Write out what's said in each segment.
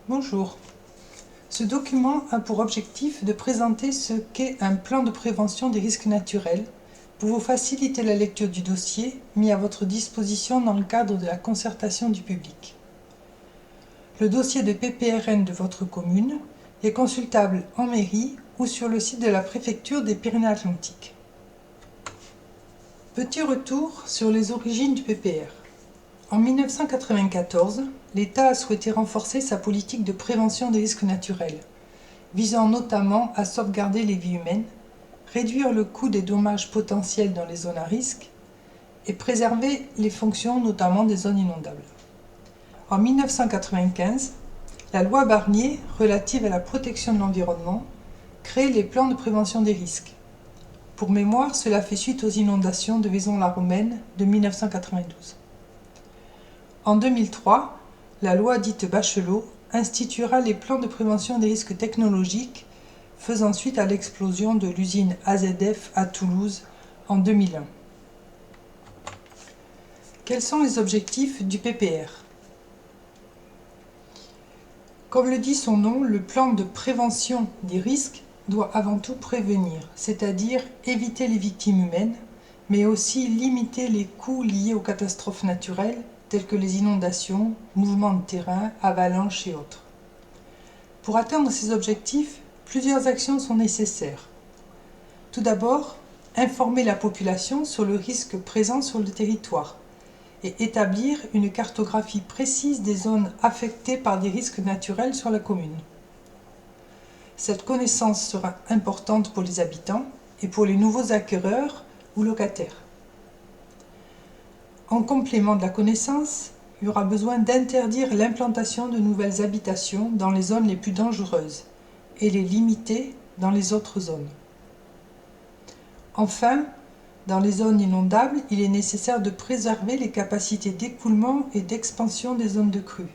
Bonjour. Ce document a pour objectif de présenter ce qu'est un plan de prévention des risques naturels pour vous faciliter la lecture du dossier mis à votre disposition dans le cadre de la concertation du public. Le dossier de PPRN de votre commune est consultable en mairie ou sur le site de la préfecture des Pyrénées-Atlantiques. Petit retour sur les origines du PPR. En 1994, l'État a souhaité renforcer sa politique de prévention des risques naturels, visant notamment à sauvegarder les vies humaines, réduire le coût des dommages potentiels dans les zones à risque et préserver les fonctions notamment des zones inondables. En 1995, la loi Barnier relative à la protection de l'environnement crée les plans de prévention des risques. Pour mémoire, cela fait suite aux inondations de Vaison-la-Romaine de 1992. En 2003, la loi dite Bachelot instituera les plans de prévention des risques technologiques, faisant suite à l'explosion de l'usine AZF à Toulouse en 2001. Quels sont les objectifs du PPR ? Comme le dit son nom, le plan de prévention des risques doit avant tout prévenir, c'est-à-dire éviter les victimes humaines, mais aussi limiter les coûts liés aux catastrophes naturelles, tels que les inondations, mouvements de terrain, avalanches et autres. Pour atteindre ces objectifs, plusieurs actions sont nécessaires. Tout d'abord, informer la population sur le risque présent sur le territoire et établir une cartographie précise des zones affectées par des risques naturels sur la commune. Cette connaissance sera importante pour les habitants et pour les nouveaux acquéreurs ou locataires. En complément de la connaissance, il y aura besoin d'interdire l'implantation de nouvelles habitations dans les zones les plus dangereuses et les limiter dans les autres zones. Enfin, dans les zones inondables, il est nécessaire de préserver les capacités d'écoulement et d'expansion des zones de crue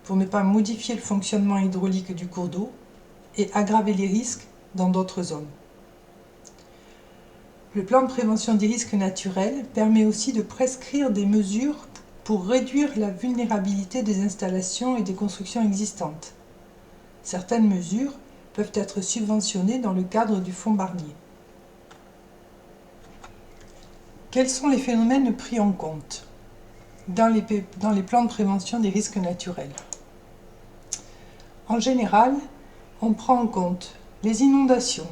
pour ne pas modifier le fonctionnement hydraulique du cours d'eau et aggraver les risques dans d'autres zones. Le plan de prévention des risques naturels permet aussi de prescrire des mesures pour réduire la vulnérabilité des installations et des constructions existantes. Certaines mesures peuvent être subventionnées dans le cadre du fonds Barnier. Quels sont les phénomènes pris en compte dans les plans de prévention des risques naturels ? En général, on prend en compte les inondations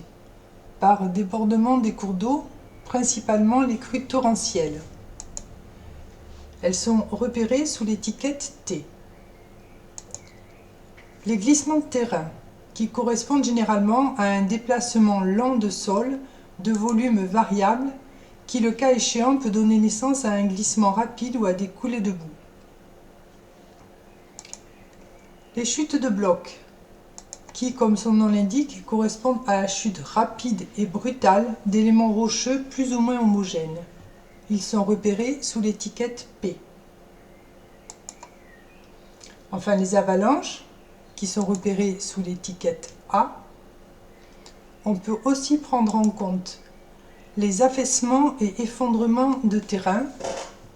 par débordement des cours d'eau, principalement les crues torrentielles. Elles sont repérées sous l'étiquette T. Les glissements de terrain, qui correspondent généralement à un déplacement lent de sol de volume variable, qui, le cas échéant, peut donner naissance à un glissement rapide ou à des coulées de boue. Les chutes de blocs, qui, comme son nom l'indique, correspondent à la chute rapide et brutale d'éléments rocheux plus ou moins homogènes. Ils sont repérés sous l'étiquette P. Enfin, les avalanches, qui sont repérées sous l'étiquette A. On peut aussi prendre en compte les affaissements et effondrements de terrain,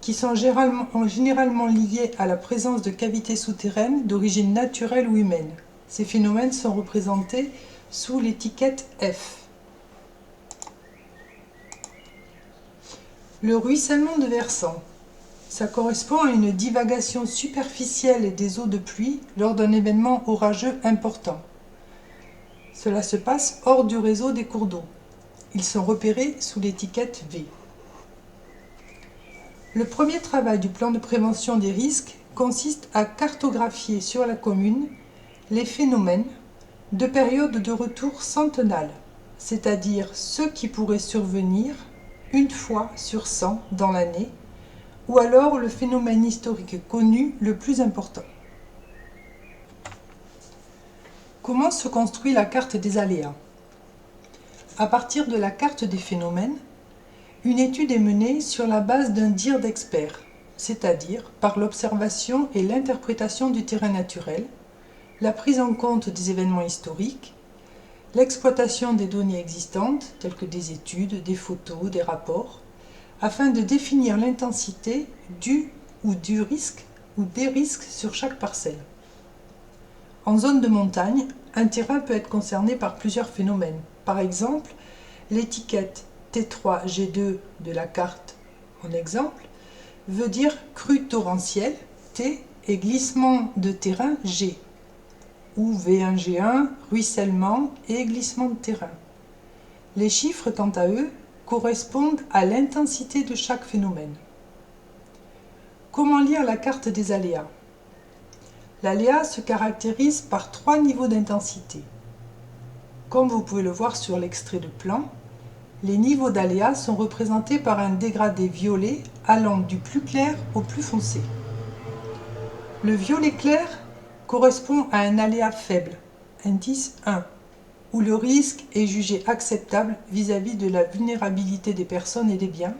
qui sont généralement liés à la présence de cavités souterraines d'origine naturelle ou humaine. Ces phénomènes sont représentés sous l'étiquette F. Le ruissellement de versant. Ça correspond à une divagation superficielle des eaux de pluie lors d'un événement orageux important. Cela se passe hors du réseau des cours d'eau. Ils sont repérés sous l'étiquette V. Le premier travail du plan de prévention des risques consiste à cartographier sur la commune les phénomènes de période de retour centennale, c'est-à-dire ceux qui pourraient survenir une fois sur 100 dans l'année, ou alors le phénomène historique connu le plus important. Comment se construit la carte des aléas ? À partir de la carte des phénomènes, une étude est menée sur la base d'un dire d'expert, c'est-à-dire par l'observation et l'interprétation du terrain naturel, la prise en compte des événements historiques, l'exploitation des données existantes, telles que des études, des photos, des rapports, afin de définir l'intensité du risque ou des risques sur chaque parcelle. En zone de montagne, un terrain peut être concerné par plusieurs phénomènes. Par exemple, l'étiquette T3G2 de la carte en exemple veut dire crue torrentielle T et glissement de terrain G, ou V1G1, ruissellement et glissement de terrain. Les chiffres, quant à eux, correspondent à l'intensité de chaque phénomène. Comment lire la carte des aléas? L'aléa se caractérise par 3 niveaux d'intensité. Comme vous pouvez le voir sur l'extrait de plan, les niveaux d'aléas sont représentés par un dégradé violet allant du plus clair au plus foncé. Le violet clair correspond à un aléa faible, indice 1, où le risque est jugé acceptable vis-à-vis de la vulnérabilité des personnes et des biens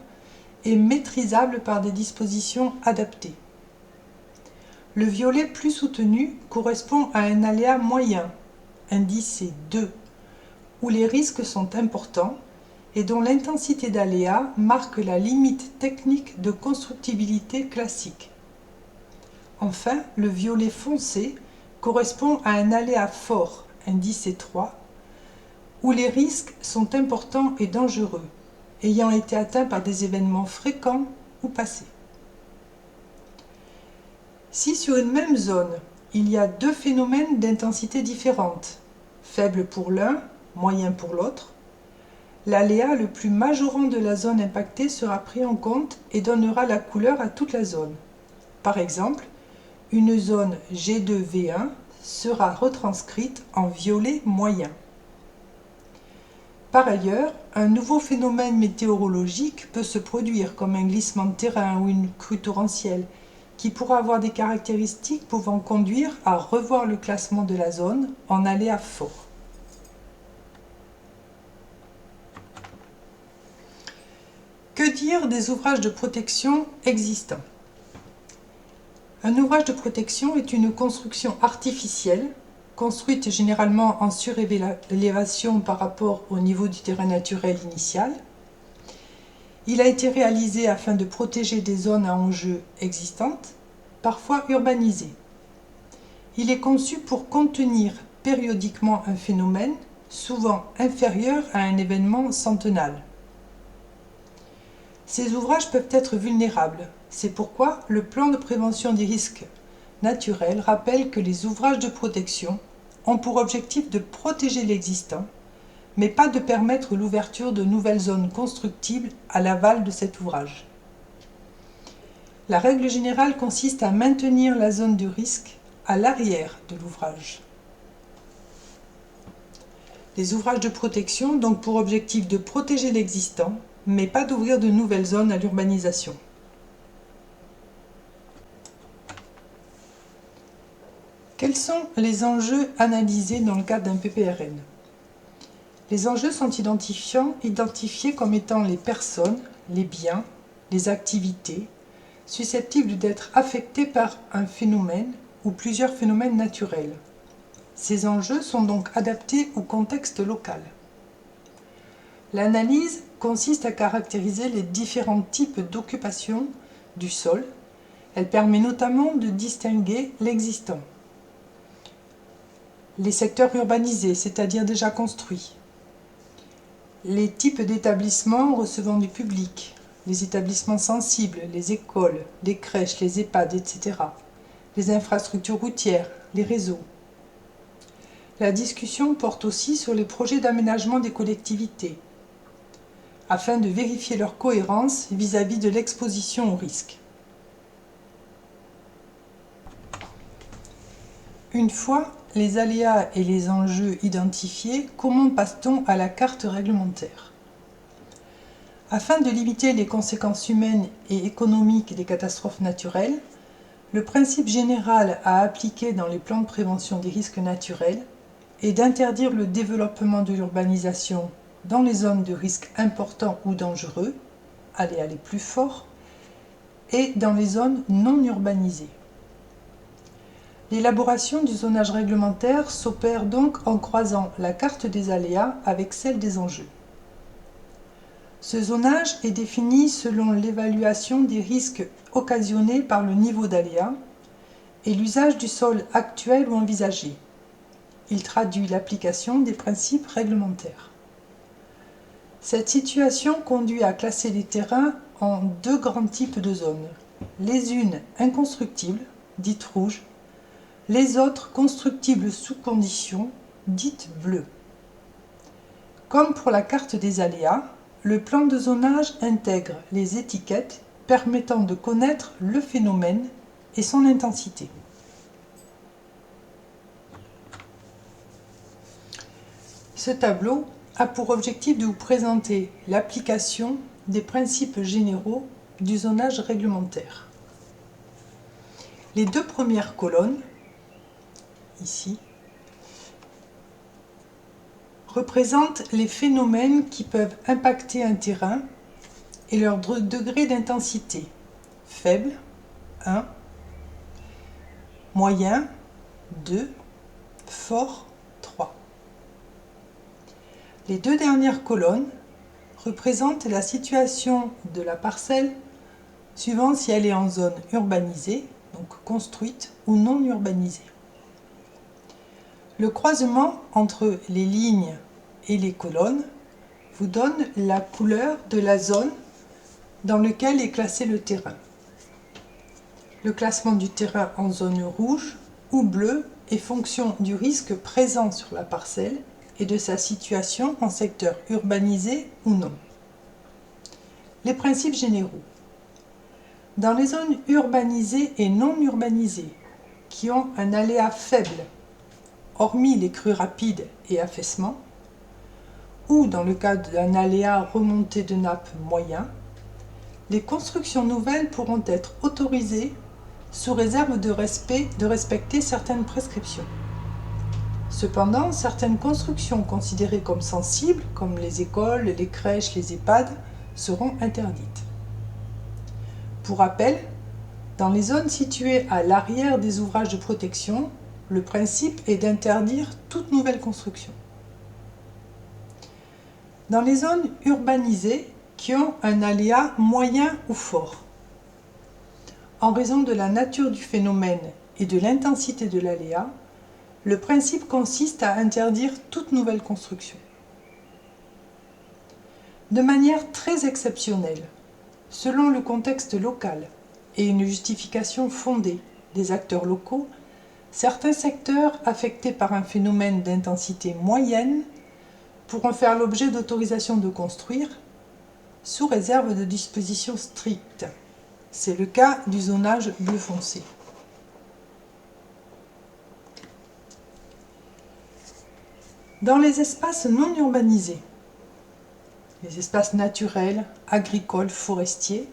et maîtrisable par des dispositions adaptées. Le violet plus soutenu correspond à un aléa moyen, indice 2, où les risques sont importants et dont l'intensité d'aléa marque la limite technique de constructibilité classique. Enfin, le violet foncé correspond à un aléa fort, indice 3, où les risques sont importants et dangereux, ayant été atteints par des événements fréquents ou passés. Si sur une même zone, il y a 2 phénomènes d'intensité différentes, faible pour l'un, moyen pour l'autre, l'aléa le plus majorant de la zone impactée sera pris en compte et donnera la couleur à toute la zone. Par exemple, une zone G2V1 sera retranscrite en violet moyen. Par ailleurs, un nouveau phénomène météorologique peut se produire comme un glissement de terrain ou une crue torrentielle qui pourra avoir des caractéristiques pouvant conduire à revoir le classement de la zone en aléa fort. Que dire des ouvrages de protection existants? Un ouvrage de protection est une construction artificielle, construite généralement en surélévation par rapport au niveau du terrain naturel initial. Il a été réalisé afin de protéger des zones à enjeux existantes, parfois urbanisées. Il est conçu pour contenir périodiquement un phénomène, souvent inférieur à un événement centenal. Ces ouvrages peuvent être vulnérables. C'est pourquoi le plan de prévention des risques naturels rappelle que les ouvrages de protection ont pour objectif de protéger l'existant, mais pas de permettre l'ouverture de nouvelles zones constructibles à l'aval de cet ouvrage. La règle générale consiste à maintenir la zone de risque à l'arrière de l'ouvrage. Les ouvrages de protection ont donc pour objectif de protéger l'existant, mais pas d'ouvrir de nouvelles zones à l'urbanisation. Quels sont les enjeux analysés dans le cadre d'un PPRN? Les enjeux sont identifiés comme étant les personnes, les biens, les activités, susceptibles d'être affectés par un phénomène ou plusieurs phénomènes naturels. Ces enjeux sont donc adaptés au contexte local. L'analyse consiste à caractériser les différents types d'occupation du sol. Elle permet notamment de distinguer l'existant. Les secteurs urbanisés, c'est-à-dire déjà construits. Les types d'établissements recevant du public, les établissements sensibles, les écoles, les crèches, les EHPAD, etc. Les infrastructures routières, les réseaux. La discussion porte aussi sur les projets d'aménagement des collectivités, afin de vérifier leur cohérence vis-à-vis de l'exposition au risque. Une fois les aléas et les enjeux identifiés, comment passe-t-on à la carte réglementaire? Afin de limiter les conséquences humaines et économiques des catastrophes naturelles, le principe général à appliquer dans les plans de prévention des risques naturels est d'interdire le développement de l'urbanisation dans les zones de risque importants ou dangereux, aléas les plus forts, et dans les zones non urbanisées. L'élaboration du zonage réglementaire s'opère donc en croisant la carte des aléas avec celle des enjeux. Ce zonage est défini selon l'évaluation des risques occasionnés par le niveau d'aléa et l'usage du sol actuel ou envisagé, Il traduit l'application des principes réglementaires. Cette situation conduit à classer les terrains en deux grands types de zones. Les unes inconstructibles, dites rouges, les autres constructibles sous conditions, dites bleues. Comme pour la carte des aléas, le plan de zonage intègre les étiquettes permettant de connaître le phénomène et son intensité. Ce tableau a pour objectif de vous présenter l'application des principes généraux du zonage réglementaire. Les deux premières colonnes, ici, représentent les phénomènes qui peuvent impacter un terrain et leur degré d'intensité. Faible, 1, moyen, 2, fort, 3. Les deux dernières colonnes représentent la situation de la parcelle suivant si elle est en zone urbanisée, donc construite, ou non urbanisée. Le croisement entre les lignes et les colonnes vous donne la couleur de la zone dans laquelle est classé le terrain. Le classement du terrain en zone rouge ou bleue est fonction du risque présent sur la parcelle et de sa situation en secteur urbanisé ou non. Les principes généraux. Dans les zones urbanisées et non urbanisées, qui ont un aléa faible, hormis les crues rapides et affaissements, ou dans le cas d'un aléa remontée de nappe moyen, les constructions nouvelles pourront être autorisées sous réserve de respecter certaines prescriptions. Cependant, certaines constructions considérées comme sensibles, comme les écoles, les crèches, les EHPAD, seront interdites. Pour rappel, dans les zones situées à l'arrière des ouvrages de protection, le principe est d'interdire toute nouvelle construction. Dans les zones urbanisées qui ont un aléa moyen ou fort, en raison de la nature du phénomène et de l'intensité de l'aléa, le principe consiste à interdire toute nouvelle construction. De manière très exceptionnelle, selon le contexte local et une justification fondée des acteurs locaux, certains secteurs affectés par un phénomène d'intensité moyenne pourront faire l'objet d'autorisation de construire sous réserve de dispositions strictes. C'est le cas du zonage bleu foncé. Dans les espaces non urbanisés, les espaces naturels, agricoles, forestiers,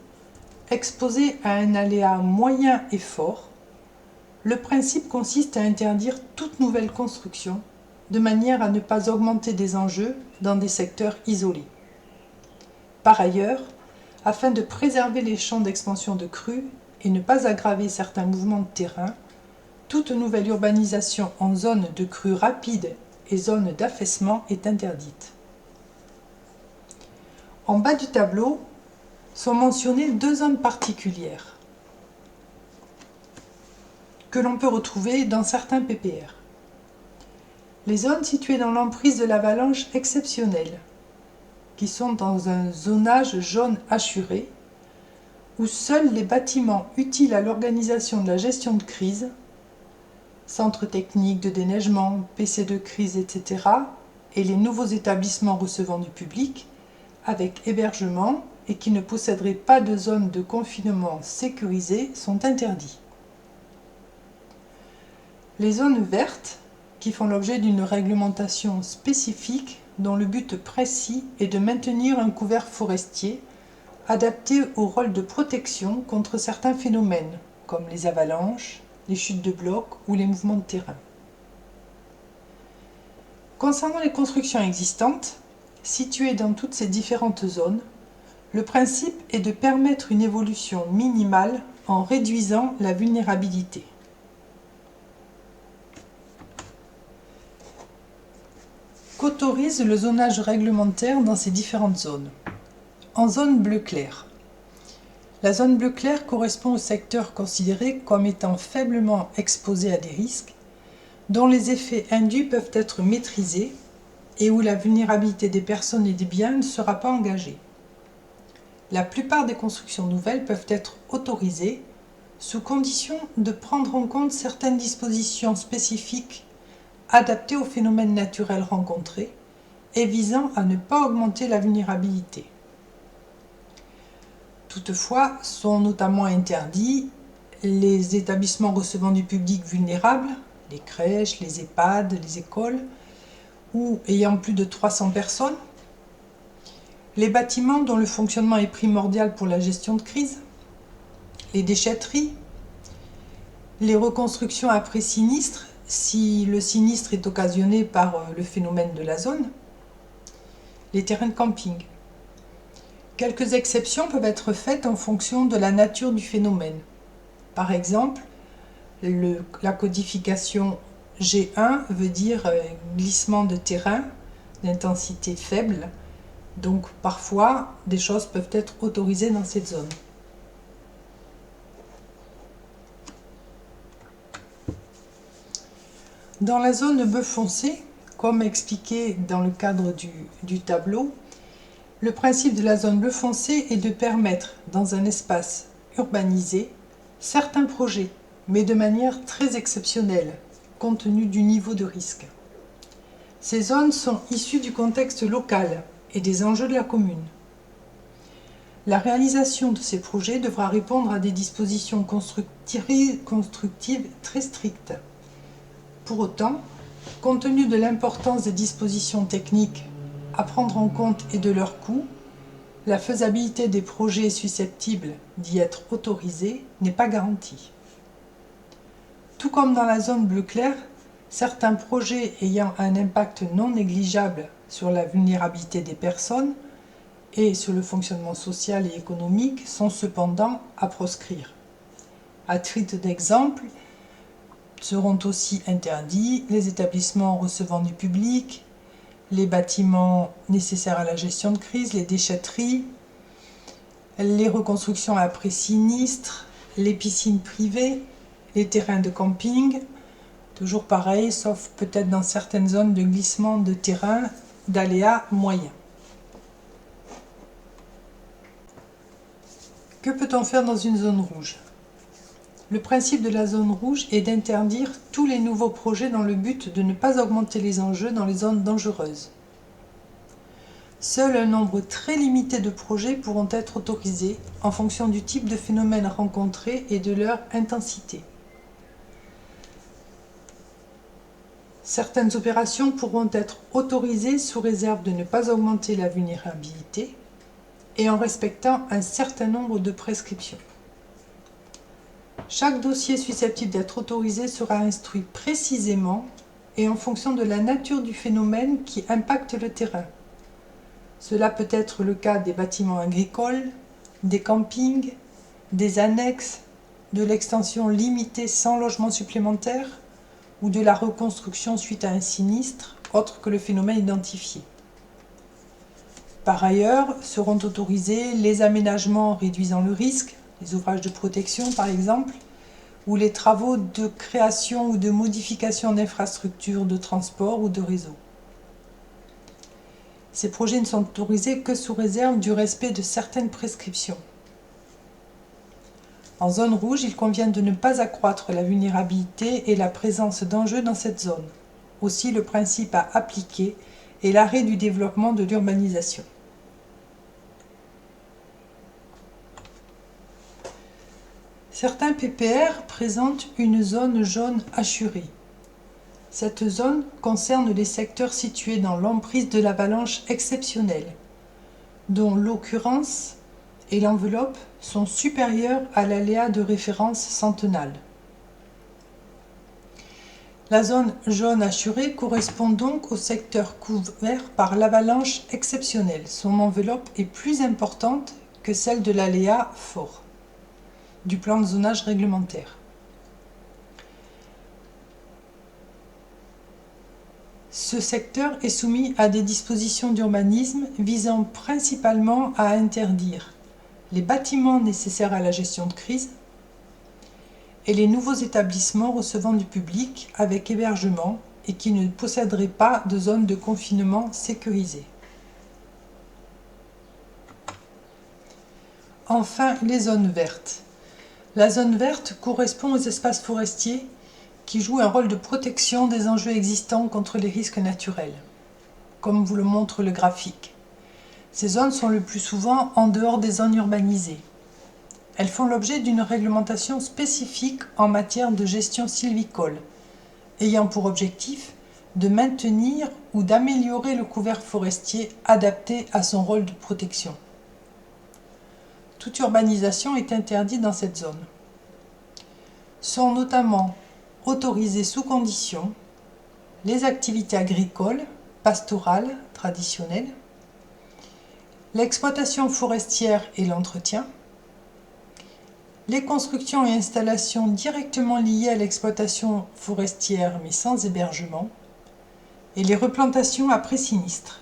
exposés à un aléa moyen et fort, le principe consiste à interdire toute nouvelle construction de manière à ne pas augmenter des enjeux dans des secteurs isolés. Par ailleurs, afin de préserver les champs d'expansion de crues et ne pas aggraver certains mouvements de terrain, toute nouvelle urbanisation en zone de crue rapide et zone d'affaissement est interdite. En bas du tableau sont mentionnées deux zones particulières que l'on peut retrouver dans certains PPR. Les zones situées dans l'emprise de l'avalanche exceptionnelle, qui sont dans un zonage jaune assuré, où seuls les bâtiments utiles à l'organisation de la gestion de crise, centres techniques de déneigement, PC de crise, etc., et les nouveaux établissements recevant du public, avec hébergement et qui ne posséderaient pas de zone de confinement sécurisée, sont interdits. Les zones vertes, qui font l'objet d'une réglementation spécifique dont le but précis est de maintenir un couvert forestier adapté au rôle de protection contre certains phénomènes, comme les avalanches, les chutes de blocs ou les mouvements de terrain. Concernant les constructions existantes, situées dans toutes ces différentes zones, le principe est de permettre une évolution minimale en réduisant la vulnérabilité. Qu'autorise le zonage réglementaire dans ces différentes zones. En zone bleu clair. La zone bleu clair correspond au secteur considéré comme étant faiblement exposé à des risques, dont les effets induits peuvent être maîtrisés et où la vulnérabilité des personnes et des biens ne sera pas engagée. La plupart des constructions nouvelles peuvent être autorisées sous condition de prendre en compte certaines dispositions spécifiques adaptées aux phénomènes naturels rencontrés et visant à ne pas augmenter la vulnérabilité. Toutefois, sont notamment interdits les établissements recevant du public vulnérable, les crèches, les EHPAD, les écoles, ou ayant plus de 300 personnes, les bâtiments dont le fonctionnement est primordial pour la gestion de crise, les déchetteries, les reconstructions après sinistre, si le sinistre est occasionné par le phénomène de la zone, les terrains de camping. Quelques exceptions peuvent être faites en fonction de la nature du phénomène. Par exemple, la codification G1 veut dire glissement de terrain d'intensité faible, donc parfois des choses peuvent être autorisées dans cette zone. Dans la zone bleu foncé, comme expliqué dans le cadre du tableau, le principe de la zone bleu foncé est de permettre, dans un espace urbanisé, certains projets, mais de manière très exceptionnelle, compte tenu du niveau de risque. Ces zones sont issues du contexte local et des enjeux de la commune. La réalisation de ces projets devra répondre à des dispositions constructives très strictes. Pour autant, compte tenu de l'importance des dispositions techniques à prendre en compte et de leur coût, la faisabilité des projets susceptibles d'y être autorisés n'est pas garantie. Tout comme dans la zone bleu clair, certains projets ayant un impact non négligeable sur la vulnérabilité des personnes et sur le fonctionnement social et économique sont cependant à proscrire. À titre d'exemple, seront aussi interdits les établissements recevant du public, les bâtiments nécessaires à la gestion de crise, les déchetteries, les reconstructions après sinistre, les piscines privées, les terrains de camping, toujours pareil, sauf peut-être dans certaines zones de glissement de terrain d'aléas moyens. Que peut-on faire dans une zone rouge ? Le principe de la zone rouge est d'interdire tous les nouveaux projets dans le but de ne pas augmenter les enjeux dans les zones dangereuses. Seul un nombre très limité de projets pourront être autorisés en fonction du type de phénomène rencontré et de leur intensité. Certaines opérations pourront être autorisées sous réserve de ne pas augmenter la vulnérabilité et en respectant un certain nombre de prescriptions. Chaque dossier susceptible d'être autorisé sera instruit précisément et en fonction de la nature du phénomène qui impacte le terrain. Cela peut être le cas des bâtiments agricoles, des campings, des annexes, de l'extension limitée sans logement supplémentaire ou de la reconstruction suite à un sinistre autre que le phénomène identifié. Par ailleurs, seront autorisés les aménagements réduisant le risque, les ouvrages de protection par exemple, ou les travaux de création ou de modification d'infrastructures de transport ou de réseau. Ces projets ne sont autorisés que sous réserve du respect de certaines prescriptions. En zone rouge, il convient de ne pas accroître la vulnérabilité et la présence d'enjeux dans cette zone. Aussi, le principe à appliquer est l'arrêt du développement de l'urbanisation. Certains PPR présentent une zone jaune hachurée. Cette zone concerne les secteurs situés dans l'emprise de l'avalanche exceptionnelle, dont l'occurrence et l'enveloppe sont supérieures à l'aléa de référence centenale. La zone jaune hachurée correspond donc au secteur couvert par l'avalanche exceptionnelle. Son enveloppe est plus importante que celle de l'aléa fort du plan de zonage réglementaire. Ce secteur est soumis à des dispositions d'urbanisme visant principalement à interdire les bâtiments nécessaires à la gestion de crise et les nouveaux établissements recevant du public avec hébergement et qui ne posséderaient pas de zone de confinement sécurisée. Enfin, les zones vertes. La zone verte correspond aux espaces forestiers qui jouent un rôle de protection des enjeux existants contre les risques naturels, comme vous le montre le graphique. Ces zones sont le plus souvent en dehors des zones urbanisées. Elles font l'objet d'une réglementation spécifique en matière de gestion sylvicole, ayant pour objectif de maintenir ou d'améliorer le couvert forestier adapté à son rôle de protection. Toute urbanisation est interdite dans cette zone. Sont notamment autorisées sous conditions les activités agricoles, pastorales, traditionnelles, l'exploitation forestière et l'entretien, les constructions et installations directement liées à l'exploitation forestière mais sans hébergement, et les replantations après sinistre.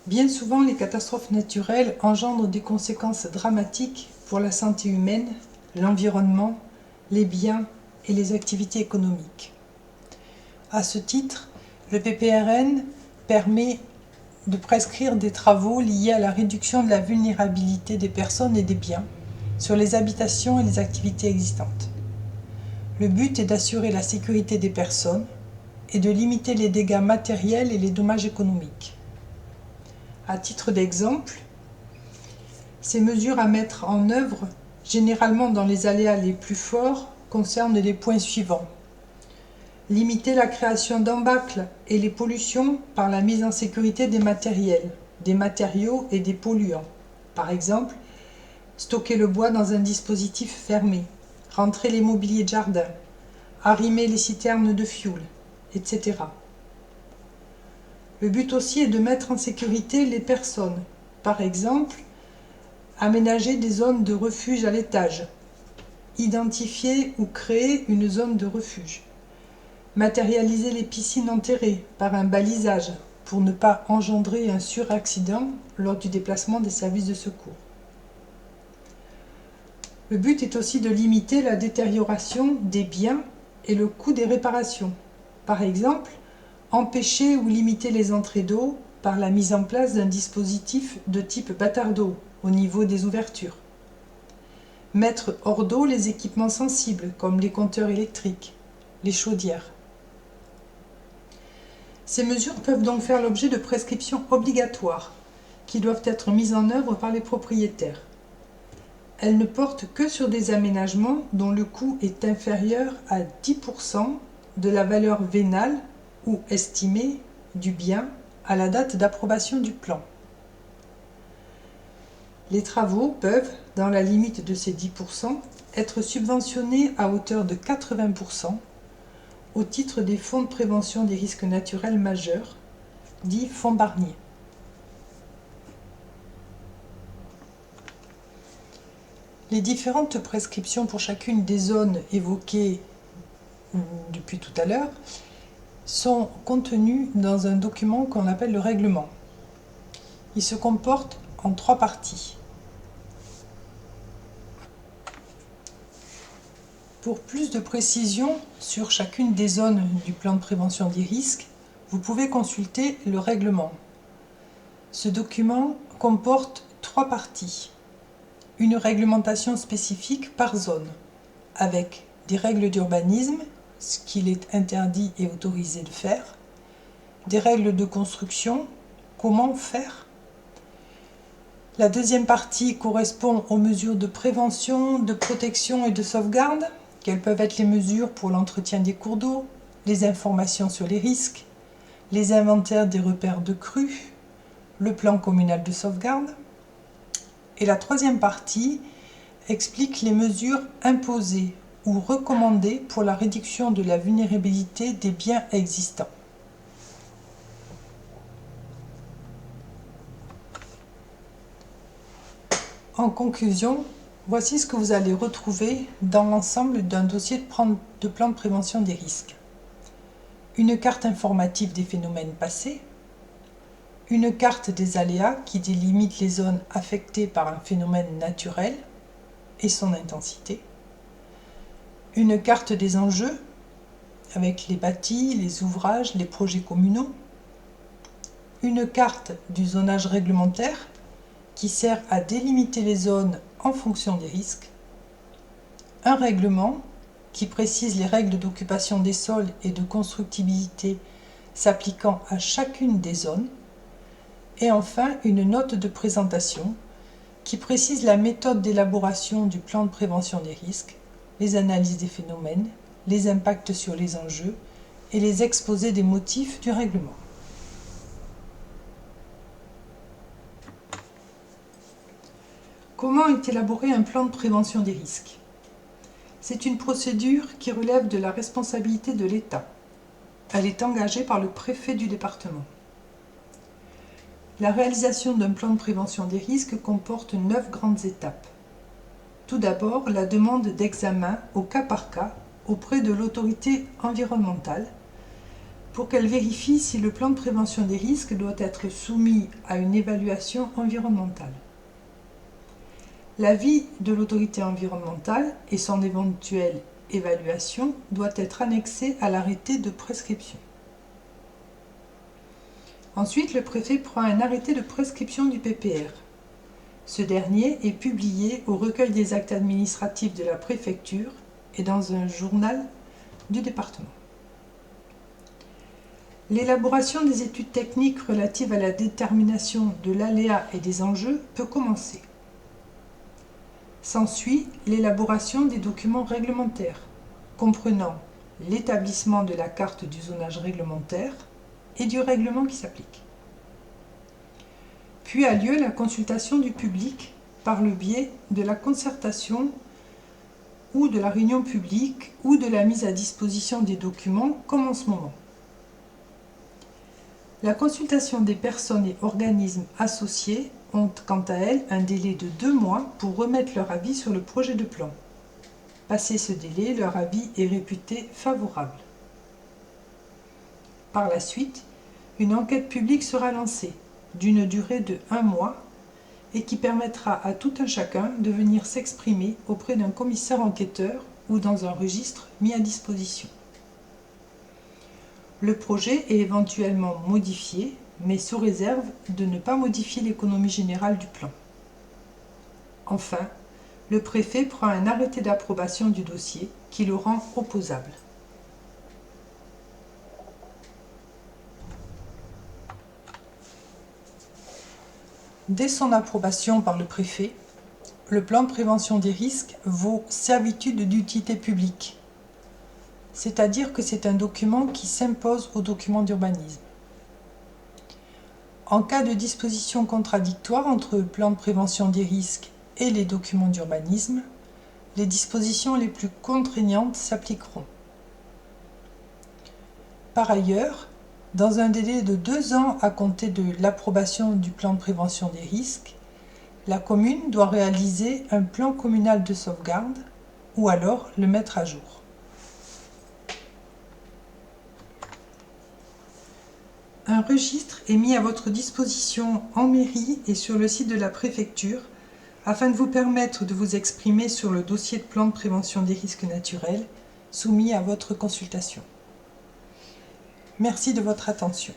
Bien souvent, les catastrophes naturelles engendrent des conséquences dramatiques pour la santé humaine, l'environnement, les biens et les activités économiques. À ce titre, le PPRN permet de prescrire des travaux liés à la réduction de la vulnérabilité des personnes et des biens sur les habitations et les activités existantes. Le but est d'assurer la sécurité des personnes et de limiter les dégâts matériels et les dommages économiques. À titre d'exemple, ces mesures à mettre en œuvre, généralement dans les aléas les plus forts, concernent les points suivants. Limiter la création d'embâcles et les pollutions par la mise en sécurité des matériels, des matériaux et des polluants. Par exemple, stocker le bois dans un dispositif fermé, rentrer les mobiliers de jardin, arrimer les citernes de fioul, etc. Le but aussi est de mettre en sécurité les personnes. Par exemple, aménager des zones de refuge à l'étage, identifier ou créer une zone de refuge, matérialiser les piscines enterrées par un balisage pour ne pas engendrer un suraccident lors du déplacement des services de secours. Le but est aussi de limiter la détérioration des biens et le coût des réparations. Par exemple, empêcher ou limiter les entrées d'eau par la mise en place d'un dispositif de type bâtard d'eau au niveau des ouvertures. Mettre hors d'eau les équipements sensibles comme les compteurs électriques, les chaudières. Ces mesures peuvent donc faire l'objet de prescriptions obligatoires qui doivent être mises en œuvre par les propriétaires. Elles ne portent que sur des aménagements dont le coût est inférieur à 10% de la valeur vénale ou estimée du bien à la date d'approbation du plan. Les travaux peuvent, dans la limite de ces 10%, être subventionnés à hauteur de 80% au titre des fonds de prévention des risques naturels majeurs, dits fonds Barnier. Les différentes prescriptions pour chacune des zones évoquées depuis tout à l'heure sont contenues dans un document qu'on appelle le règlement. Il se comporte en 3 parties. Pour plus de précision sur chacune des zones du plan de prévention des risques, vous pouvez consulter le règlement. Ce document comporte 3 parties. Une réglementation spécifique par zone, avec des règles d'urbanisme, ce qu'il est interdit et autorisé de faire, des règles de construction, comment faire. La deuxième partie correspond aux mesures de prévention, de protection et de sauvegarde, quelles peuvent être les mesures pour l'entretien des cours d'eau, les informations sur les risques, les inventaires des repères de crues, le plan communal de sauvegarde. Et la troisième partie explique les mesures imposées ou recommandées pour la réduction de la vulnérabilité des biens existants. En conclusion, voici ce que vous allez retrouver dans l'ensemble d'un dossier de plan de prévention des risques. Une carte informative des phénomènes passés, une carte des aléas qui délimite les zones affectées par un phénomène naturel et son intensité, une carte des enjeux avec les bâtis, les ouvrages, les projets communaux, une carte du zonage réglementaire qui sert à délimiter les zones en fonction des risques, un règlement qui précise les règles d'occupation des sols et de constructibilité s'appliquant à chacune des zones, et enfin une note de présentation qui précise la méthode d'élaboration du plan de prévention des risques, les analyses des phénomènes, les impacts sur les enjeux et les exposés des motifs du règlement. Comment est élaboré un plan de prévention des risques? C'est une procédure qui relève de la responsabilité de l'État. Elle est engagée par le préfet du département. La réalisation d'un plan de prévention des risques comporte 9 grandes étapes. Tout d'abord, la demande d'examen au cas par cas auprès de l'autorité environnementale pour qu'elle vérifie si le plan de prévention des risques doit être soumis à une évaluation environnementale. L'avis de l'autorité environnementale et son éventuelle évaluation doit être annexé à l'arrêté de prescription. Ensuite, le préfet prend un arrêté de prescription du PPR. Ce dernier est publié au recueil des actes administratifs de la préfecture et dans un journal du département. L'élaboration des études techniques relatives à la détermination de l'aléa et des enjeux peut commencer. S'ensuit l'élaboration des documents réglementaires, comprenant l'établissement de la carte du zonage réglementaire et du règlement qui s'applique. Puis a lieu la consultation du public par le biais de la concertation ou de la réunion publique ou de la mise à disposition des documents comme en ce moment. La consultation des personnes et organismes associés ont quant à elles un délai de 2 mois pour remettre leur avis sur le projet de plan. Passé ce délai, leur avis est réputé favorable. Par la suite, une enquête publique sera lancée, d'une durée de 1 mois, et qui permettra à tout un chacun de venir s'exprimer auprès d'un commissaire enquêteur ou dans un registre mis à disposition. Le projet est éventuellement modifié, mais sous réserve de ne pas modifier l'économie générale du plan. Enfin, le préfet prend un arrêté d'approbation du dossier qui le rend opposable. Dès son approbation par le préfet, le plan de prévention des risques vaut servitude d'utilité publique, c'est-à-dire que c'est un document qui s'impose aux documents d'urbanisme. En cas de disposition contradictoire entre le plan de prévention des risques et les documents d'urbanisme, les dispositions les plus contraignantes s'appliqueront. Par ailleurs, dans un délai de 2 ans à compter de l'approbation du plan de prévention des risques, la commune doit réaliser un plan communal de sauvegarde ou alors le mettre à jour. Un registre est mis à votre disposition en mairie et sur le site de la préfecture afin de vous permettre de vous exprimer sur le dossier de plan de prévention des risques naturels soumis à votre consultation. Merci de votre attention.